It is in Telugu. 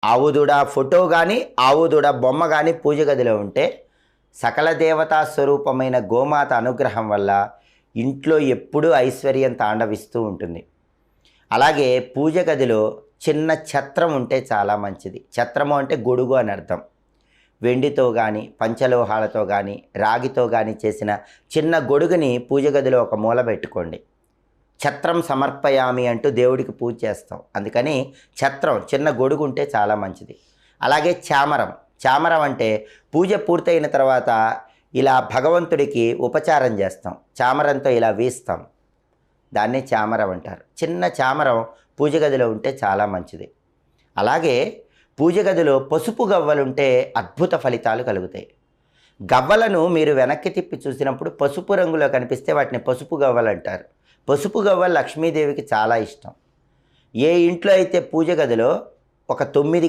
ఆవుదూడ ఫోటో కానీ ఆవుదూడ బొమ్మ కానీ పూజ గదిలో ఉంటే సకల దేవతా స్వరూపమైన గోమాత అనుగ్రహం వల్ల ఇంట్లో ఎప్పుడూ ఐశ్వర్యం తాండవిస్తూ ఉంటుంది. అలాగే పూజ గదిలో చిన్న ఛత్రం ఉంటే చాలా మంచిది. ఛత్రము అంటే గొడుగు అని అర్థం. వెండితో కానీ పంచలోహాలతో కానీ రాగితో కానీ చేసిన చిన్న గొడుగుని పూజ గదిలో ఒక మూల పెట్టుకోండి. ఛత్రం సమర్పయామి అంటూ దేవుడికి పూజ చేస్తాం. అందుకని ఛత్రం చిన్న గొడుగు ఉంటే చాలా మంచిది. అలాగే చామరం. చామరం అంటే పూజ పూర్తయిన తర్వాత ఇలా భగవంతుడికి ఉపచారం చేస్తాం. చామరంతో ఇలా వీస్తాం. దాన్ని చామరం అంటారు. చిన్న చామరం పూజ గదిలో ఉంటే చాలా మంచిది. అలాగే పూజ గదిలో పసుపు గవ్వలుంటే అద్భుత ఫలితాలు కలుగుతాయి. గవ్వలను మీరు వెనక్కి తిప్పి చూసినప్పుడు పసుపు రంగులో కనిపిస్తే వాటిని పసుపు గవ్వలు అంటారు. పసుపు గవ్వలు లక్ష్మీదేవికి చాలా ఇష్టం. ఏ ఇంట్లో అయితే పూజ గదిలో ఒక 9